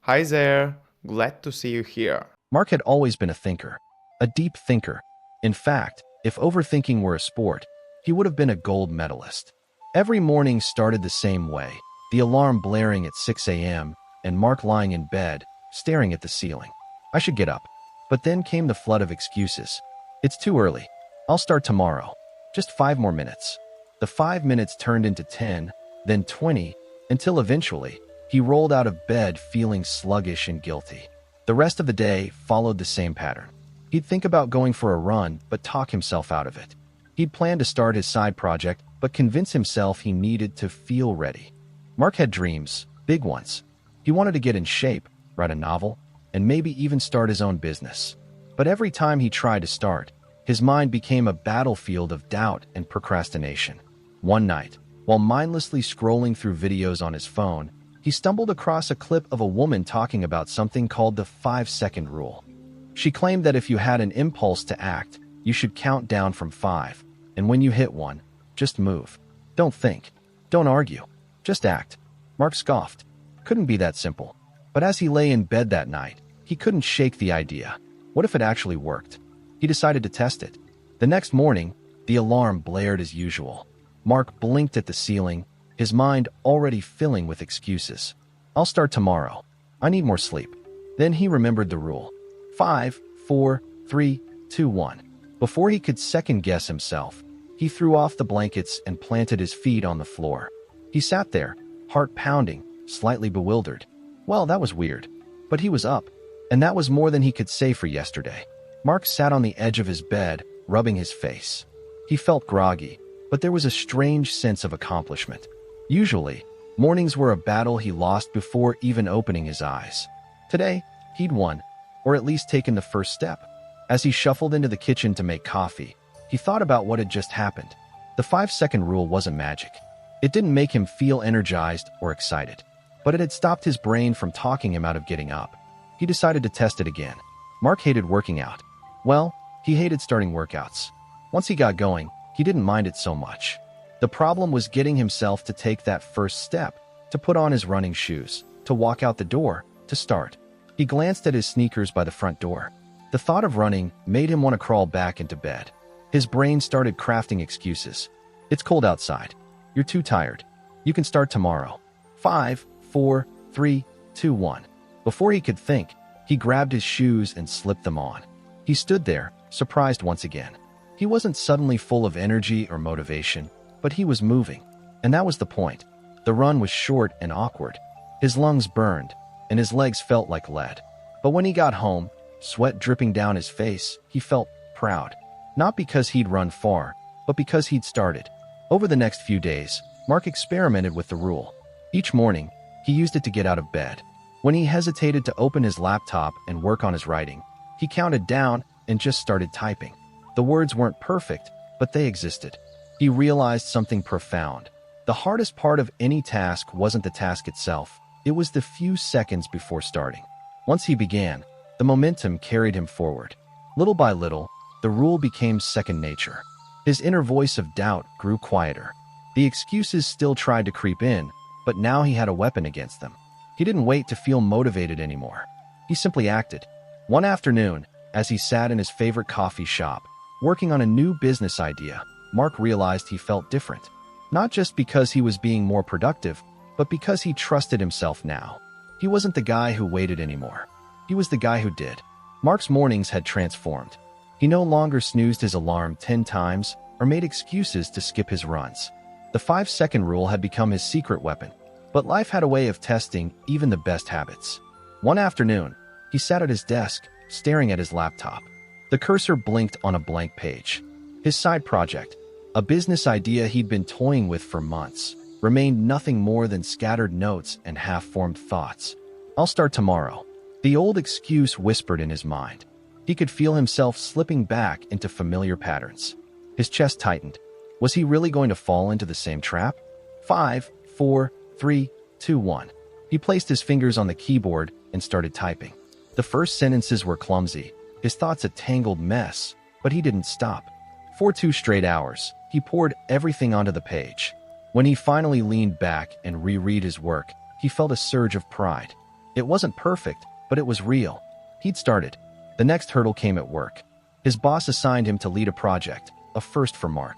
Hi there, glad to see you here. Mark had always been a thinker, a deep thinker. In fact, if overthinking were a sport, he would have been a gold medalist. Every morning started the same way, the alarm blaring at 6 a.m. and Mark lying in bed, staring at the ceiling. I should get up. But then came the flood of excuses. It's too early. I'll start tomorrow. Just 5 more minutes. The 5 minutes turned into 10, then 20, until eventually, he rolled out of bed feeling sluggish and guilty. The rest of the day followed the same pattern. He'd think about going for a run, but talk himself out of it. He'd plan to start his side project, but convince himself he needed to feel ready. Mark had dreams, big ones. He wanted to get in shape, write a novel, and maybe even start his own business. But every time he tried to start, his mind became a battlefield of doubt and procrastination. One night, while mindlessly scrolling through videos on his phone, he stumbled across a clip of a woman talking about something called the 5-second rule. She claimed that if you had an impulse to act, you should count down from 5, and when you hit 1, just move. Don't think. Don't argue. Just act. Mark scoffed. Couldn't be that simple. But as he lay in bed that night, he couldn't shake the idea. What if it actually worked? He decided to test it. The next morning, the alarm blared as usual. Mark blinked at the ceiling, his mind already filling with excuses. I'll start tomorrow. I need more sleep. Then he remembered the rule. 5, 4, 3, 2, 1. Before he could second-guess himself, he threw off the blankets and planted his feet on the floor. He sat there, heart pounding, slightly bewildered. Well, that was weird. But he was up, and that was more than he could say for yesterday. Mark sat on the edge of his bed, rubbing his face. He felt groggy, but there was a strange sense of accomplishment. Usually, mornings were a battle he lost before even opening his eyes. Today, he'd won, or at least taken the first step. As he shuffled into the kitchen to make coffee, he thought about what had just happened. The 5-second rule wasn't magic. It didn't make him feel energized or excited, but it had stopped his brain from talking him out of getting up. He decided to test it again. Mark hated working out. Well, he hated starting workouts. Once he got going, he didn't mind it so much. The problem was getting himself to take that first step, to put on his running shoes, to walk out the door, to start. He glanced at his sneakers by the front door. The thought of running made him want to crawl back into bed. His brain started crafting excuses. It's cold outside. You're too tired. You can start tomorrow. 5, 4, 3, 2, 1. Before he could think, he grabbed his shoes and slipped them on. He stood there, surprised once again. He wasn't suddenly full of energy or motivation, but he was moving. And that was the point. The run was short and awkward. His lungs burned, and his legs felt like lead. But when he got home, sweat dripping down his face, he felt proud. Not because he'd run far, but because he'd started. Over the next few days, Mark experimented with the rule. Each morning, he used it to get out of bed. When he hesitated to open his laptop and work on his writing, he counted down and just started typing. The words weren't perfect, but they existed. He realized something profound. The hardest part of any task wasn't the task itself. It was the few seconds before starting. Once he began, the momentum carried him forward. Little by little, the rule became second nature. His inner voice of doubt grew quieter. The excuses still tried to creep in, but now he had a weapon against them. He didn't wait to feel motivated anymore. He simply acted. One afternoon, as he sat in his favorite coffee shop, working on a new business idea, Mark realized he felt different. Not just because he was being more productive, but because he trusted himself now. He wasn't the guy who waited anymore. He was the guy who did. Mark's mornings had transformed. He no longer snoozed his alarm 10 times or made excuses to skip his runs. The 5-second rule had become his secret weapon. But life had a way of testing even the best habits. One afternoon, he sat at his desk, staring at his laptop. The cursor blinked on a blank page. His side project, a business idea he'd been toying with for months, remained nothing more than scattered notes and half-formed thoughts. I'll start tomorrow. The old excuse whispered in his mind. He could feel himself slipping back into familiar patterns. His chest tightened. Was he really going to fall into the same trap? 5, 4, 3, 2, 1. He placed his fingers on the keyboard and started typing. The first sentences were clumsy, his thoughts a tangled mess, but he didn't stop. For 2 straight hours, he poured everything onto the page. When he finally leaned back and reread his work, he felt a surge of pride. It wasn't perfect, but it was real. He'd started. The next hurdle came at work. His boss assigned him to lead a project, a first for Mark.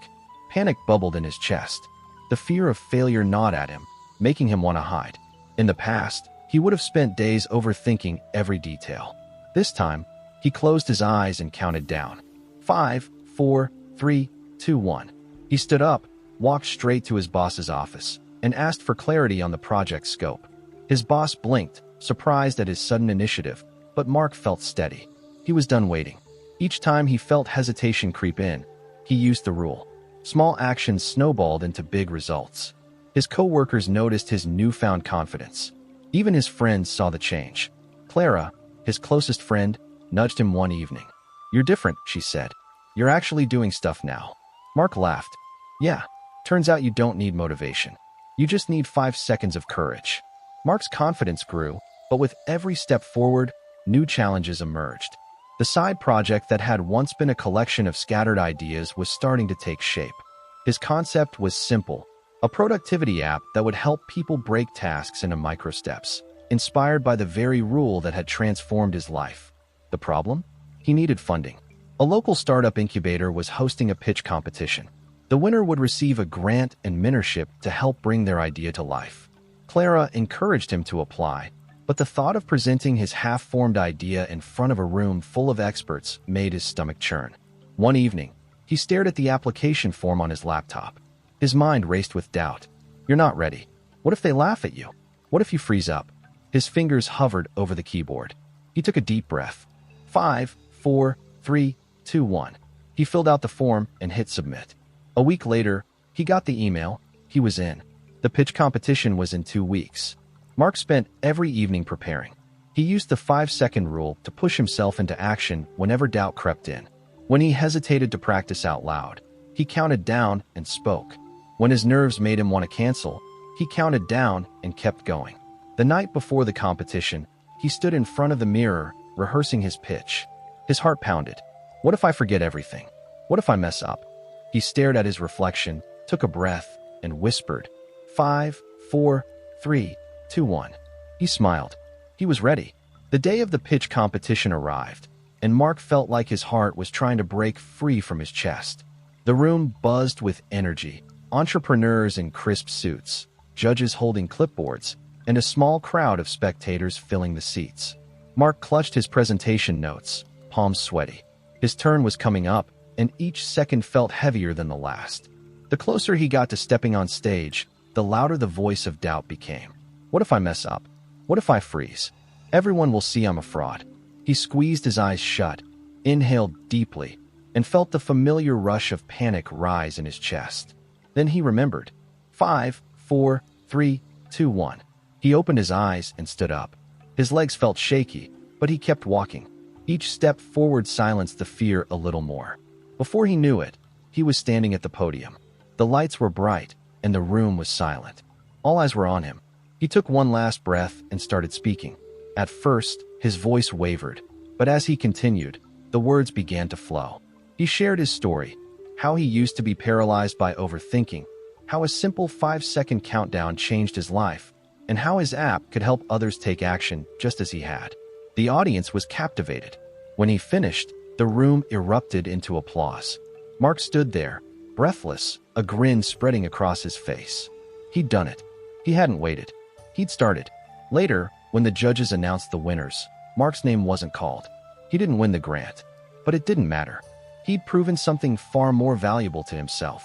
Panic bubbled in his chest. The fear of failure gnawed at him, making him want to hide. In the past, he would have spent days overthinking every detail. This time, he closed his eyes and counted down. 5, 4, 3, 2, 1. He stood up, walked straight to his boss's office, and asked for clarity on the project's scope. His boss blinked, surprised at his sudden initiative, but Mark felt steady. He was done waiting. Each time he felt hesitation creep in, he used the rule. Small actions snowballed into big results. His co-workers noticed his newfound confidence. Even his friends saw the change. Clara, his closest friend, nudged him one evening. "You're different," she said. "You're actually doing stuff now." Mark laughed. "Yeah, turns out you don't need motivation. You just need 5 seconds of courage." Mark's confidence grew, but with every step forward, new challenges emerged. The side project that had once been a collection of scattered ideas was starting to take shape. His concept was simple, a productivity app that would help people break tasks into micro steps, inspired by the very rule that had transformed his life. The problem? He needed funding. A local startup incubator was hosting a pitch competition. The winner would receive a grant and mentorship to help bring their idea to life. Clara encouraged him to apply, but the thought of presenting his half-formed idea in front of a room full of experts made his stomach churn. One evening, he stared at the application form on his laptop. His mind raced with doubt. "You're not ready. What if they laugh at you? What if you freeze up?" His fingers hovered over the keyboard. He took a deep breath. 5, 4, 3, 2, 1. He filled out the form and hit submit. A week later, he got the email. He was in. The pitch competition was in 2 weeks. Mark spent every evening preparing. He used the 5-second rule to push himself into action whenever doubt crept in. When he hesitated to practice out loud, he counted down and spoke. When his nerves made him want to cancel, he counted down and kept going. The night before the competition, he stood in front of the mirror, rehearsing his pitch. His heart pounded. What if I forget everything? What if I mess up? He stared at his reflection, took a breath, and whispered, 5, 4, 3, 2, 1. He smiled. He was ready. The day of the pitch competition arrived, and Mark felt like his heart was trying to break free from his chest. The room buzzed with energy, entrepreneurs in crisp suits, judges holding clipboards, and a small crowd of spectators filling the seats. Mark clutched his presentation notes, palms sweaty. His turn was coming up, and each second felt heavier than the last. The closer he got to stepping on stage, the louder the voice of doubt became. What if I mess up? What if I freeze? Everyone will see I'm a fraud. He squeezed his eyes shut, inhaled deeply, and felt the familiar rush of panic rise in his chest. Then he remembered. 5, 4, 3, 2, 1. He opened his eyes and stood up. His legs felt shaky, but he kept walking. Each step forward silenced the fear a little more. Before he knew it, he was standing at the podium. The lights were bright, and the room was silent. All eyes were on him. He took one last breath and started speaking. At first, his voice wavered, but as he continued, the words began to flow. He shared his story, how he used to be paralyzed by overthinking, how a simple 5-second countdown changed his life, and how his app could help others take action just as he had. The audience was captivated. When he finished, the room erupted into applause. Mark stood there, breathless, a grin spreading across his face. He'd done it. He hadn't waited. He'd started. Later, when the judges announced the winners, Mark's name wasn't called. He didn't win the grant, but it didn't matter. He'd proven something far more valuable to himself.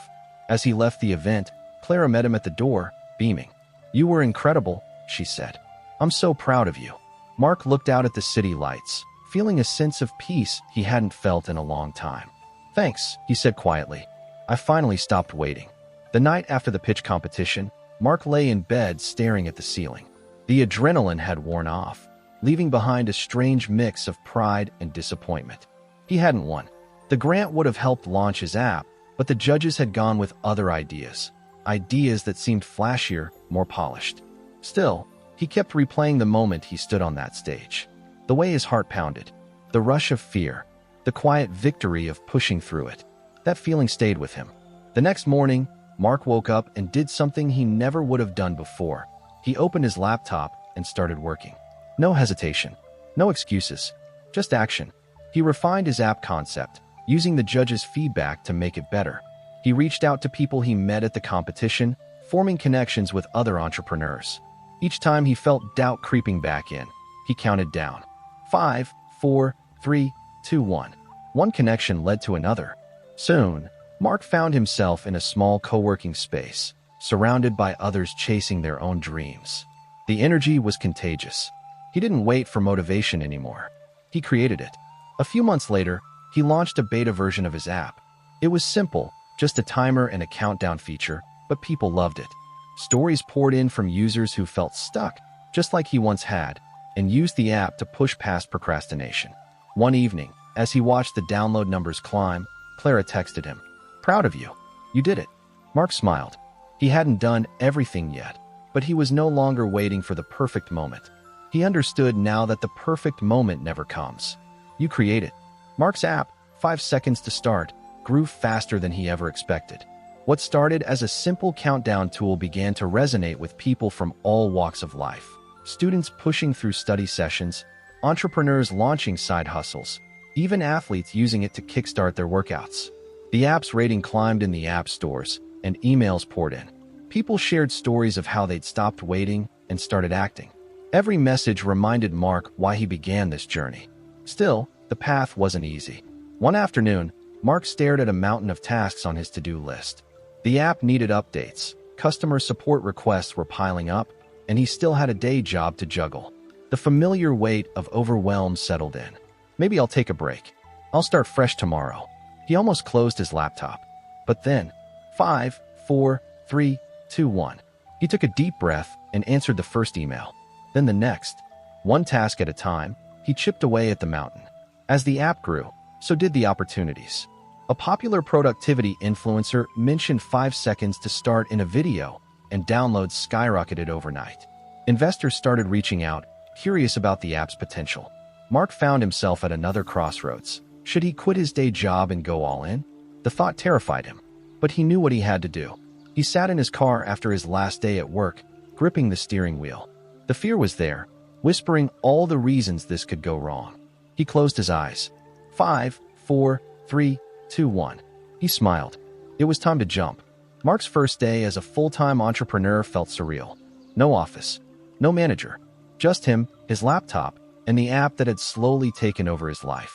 As he left the event, Clara met him at the door, beaming. "You were incredible," she said. "I'm so proud of you." Mark looked out at the city lights, feeling a sense of peace he hadn't felt in a long time. "Thanks," he said quietly. "I finally stopped waiting." The night after the pitch competition, Mark lay in bed staring at the ceiling. The adrenaline had worn off, leaving behind a strange mix of pride and disappointment. He hadn't won. The grant would have helped launch his app, but the judges had gone with other ideas that seemed flashier, more polished. Still, he kept replaying the moment he stood on that stage. The way his heart pounded, the rush of fear, the quiet victory of pushing through it. That feeling stayed with him. The next morning, Mark woke up and did something he never would have done before. He opened his laptop and started working. No hesitation. No excuses. Just action. He refined his app concept, using the judges' feedback to make it better. He reached out to people he met at the competition, forming connections with other entrepreneurs. Each time he felt doubt creeping back in, he counted down. 5, 4, 3, 2, 1. One connection led to another. Soon, Mark found himself in a small co-working space, surrounded by others chasing their own dreams. The energy was contagious. He didn't wait for motivation anymore. He created it. A few months later, he launched a beta version of his app. It was simple, just a timer and a countdown feature, but people loved it. Stories poured in from users who felt stuck, just like he once had, and used the app to push past procrastination. One evening, as he watched the download numbers climb, Clara texted him, "Proud of you. You did it." Mark smiled. He hadn't done everything yet, but he was no longer waiting for the perfect moment. He understood now that the perfect moment never comes. You create it. Mark's app, 5 seconds to start, grew faster than he ever expected. What started as a simple countdown tool began to resonate with people from all walks of life. Students pushing through study sessions, entrepreneurs launching side hustles, even athletes using it to kickstart their workouts. The app's rating climbed in the app stores, and emails poured in. People shared stories of how they'd stopped waiting and started acting. Every message reminded Mark why he began this journey. Still, the path wasn't easy. One afternoon, Mark stared at a mountain of tasks on his to-do list. The app needed updates, customer support requests were piling up, and he still had a day job to juggle. The familiar weight of overwhelm settled in. Maybe I'll take a break. I'll start fresh tomorrow. He almost closed his laptop. But then, 5, 4, 3, 2, 1. He took a deep breath and answered the first email. Then the next. One task at a time, he chipped away at the mountain. As the app grew, so did the opportunities. A popular productivity influencer mentioned 5 seconds to start in a video, and downloads skyrocketed overnight. Investors started reaching out, curious about the app's potential. Mark found himself at another crossroads. Should he quit his day job and go all in? The thought terrified him, but he knew what he had to do. He sat in his car after his last day at work, gripping the steering wheel. The fear was there, whispering all the reasons this could go wrong. He closed his eyes. 5, 4, 3, 2, 1. He smiled. It was time to jump. Mark's first day as a full-time entrepreneur felt surreal. No office, no manager, just him, his laptop, and the app that had slowly taken over his life.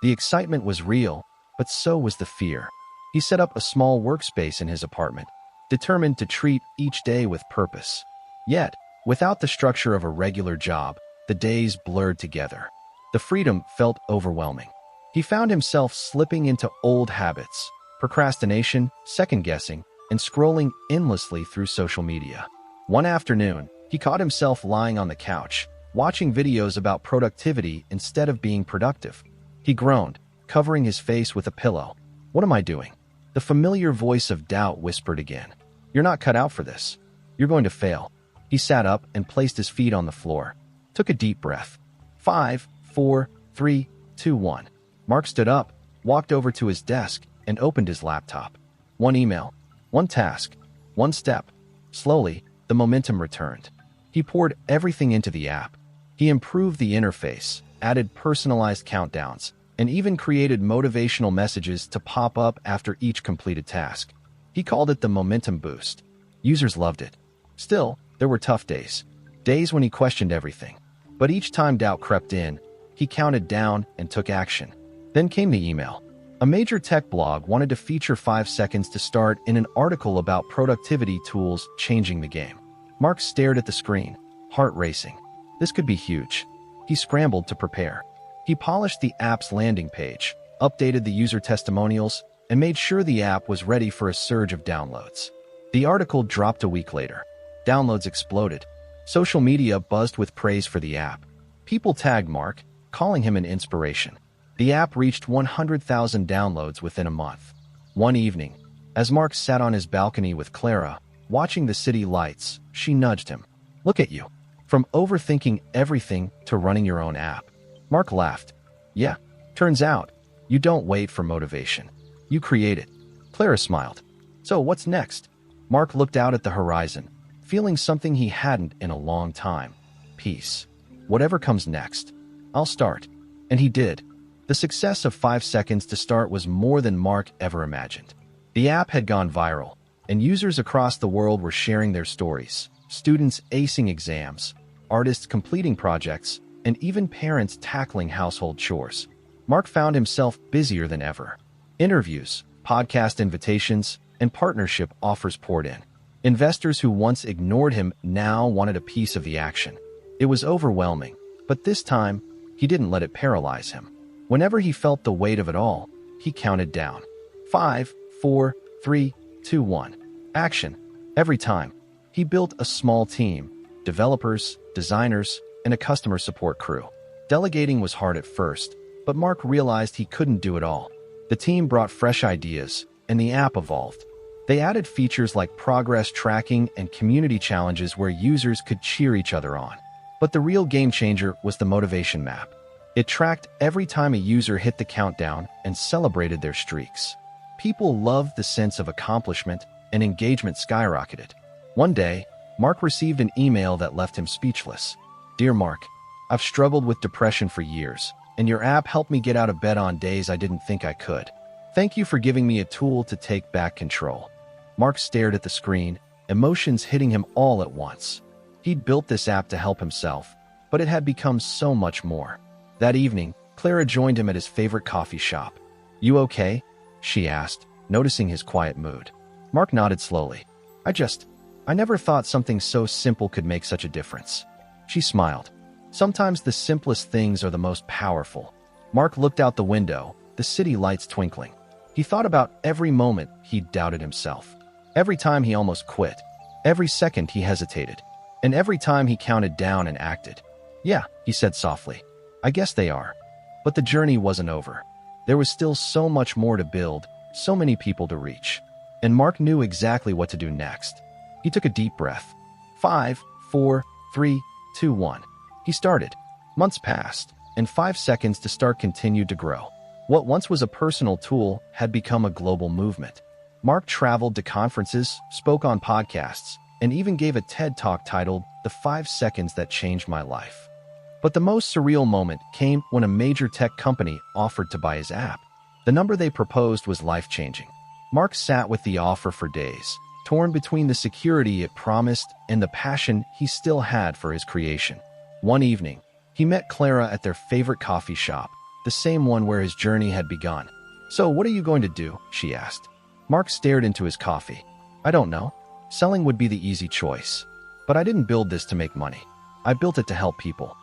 The excitement was real, but so was the fear. He set up a small workspace in his apartment, determined to treat each day with purpose. Yet, without the structure of a regular job, the days blurred together. The freedom felt overwhelming. He found himself slipping into old habits, procrastination, second-guessing, and scrolling endlessly through social media. One afternoon, he caught himself lying on the couch, watching videos about productivity instead of being productive. He groaned, covering his face with a pillow. "What am I doing?" The familiar voice of doubt whispered again. "You're not cut out for this. You're going to fail." He sat up and placed his feet on the floor. Took a deep breath. 5, 4, 3, 2, 1. Mark stood up, walked over to his desk, and opened his laptop. One email, one task, one step. Slowly, the momentum returned. He poured everything into the app. He improved the interface, added personalized countdowns, and even created motivational messages to pop up after each completed task. He called it the momentum boost. Users loved it. Still, there were tough days. Days when he questioned everything. But each time doubt crept in, he counted down and took action. Then came the email. A major tech blog wanted to feature 5 seconds to start in an article about productivity tools changing the game. Mark stared at the screen, heart racing. This could be huge. He scrambled to prepare. He polished the app's landing page, updated the user testimonials, and made sure the app was ready for a surge of downloads. The article dropped a week later. Downloads exploded. Social media buzzed with praise for the app. People tagged Mark, calling him an inspiration. The app reached 100,000 downloads within a month. One evening, as Mark sat on his balcony with Clara, watching the city lights, she nudged him. "Look at you. From overthinking everything to running your own app." Mark laughed. "Yeah, turns out, you don't wait for motivation. You create it." Clara smiled. "So what's next?" Mark looked out at the horizon, feeling something he hadn't in a long time. Peace. Whatever comes next, I'll start. And he did. The success of 5 seconds to start was more than Mark ever imagined. The app had gone viral, and users across the world were sharing their stories. Students acing exams, artists completing projects, and even parents tackling household chores. Mark found himself busier than ever. Interviews, podcast invitations, and partnership offers poured in. Investors who once ignored him now wanted a piece of the action. It was overwhelming, but this time, he didn't let it paralyze him. Whenever he felt the weight of it all, he counted down. 5, 4, 3, 2, 1. Action. Every time, he built a small team, developers, designers, and a customer support crew. Delegating was hard at first, but Mark realized he couldn't do it all. The team brought fresh ideas, and the app evolved. They added features like progress tracking and community challenges where users could cheer each other on. But the real game changer was the motivation map. It tracked every time a user hit the countdown and celebrated their streaks. People loved the sense of accomplishment, and engagement skyrocketed. One day, Mark received an email that left him speechless. "Dear Mark, I've struggled with depression for years, and your app helped me get out of bed on days I didn't think I could. Thank you for giving me a tool to take back control." Mark stared at the screen, emotions hitting him all at once. He'd built this app to help himself, but it had become so much more. That evening, Clara joined him at his favorite coffee shop. "You okay?" she asked, noticing his quiet mood. Mark nodded slowly. I never thought something so simple could make such a difference." She smiled. Sometimes the simplest things are the most powerful. Mark looked out the window, the city lights twinkling. He thought about every moment he doubted himself. Every time he almost quit. Every second he hesitated. And every time he counted down and acted. "Yeah," he said softly. "I guess they are." But the journey wasn't over. There was still so much more to build, so many people to reach. And Mark knew exactly what to do next. He took a deep breath. 5, 4, 3, 2, 1. He started. Months passed, and 5 seconds to start continued to grow. What once was a personal tool had become a global movement. Mark traveled to conferences, spoke on podcasts, and even gave a TED Talk titled "The 5 Seconds That Changed My Life." But the most surreal moment came when a major tech company offered to buy his app. The number they proposed was life-changing. Mark sat with the offer for days, torn between the security it promised and the passion he still had for his creation. One evening, he met Clara at their favorite coffee shop, the same one where his journey had begun. "So what are you going to do?" she asked. Mark stared into his coffee. "I don't know. Selling would be the easy choice. But I didn't build this to make money. I built it to help people."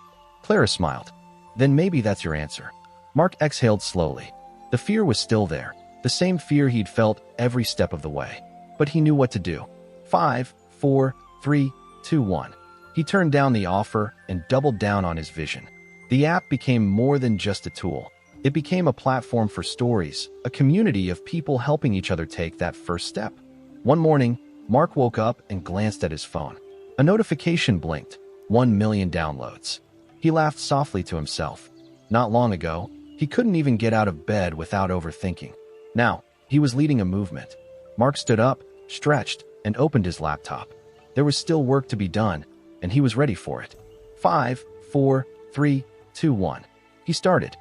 Clara smiled. "Then maybe that's your answer." Mark exhaled slowly. The fear was still there, the same fear he'd felt every step of the way. But he knew what to do. 5, 4, 3, 2, 1. He turned down the offer and doubled down on his vision. The app became more than just a tool. It became a platform for stories, a community of people helping each other take that first step. One morning, Mark woke up and glanced at his phone. A notification blinked. 1 million downloads. He laughed softly to himself. Not long ago, he couldn't even get out of bed without overthinking. Now, he was leading a movement. Mark stood up, stretched, and opened his laptop. There was still work to be done, and he was ready for it. 5, 4, 3, 2, 1. He started.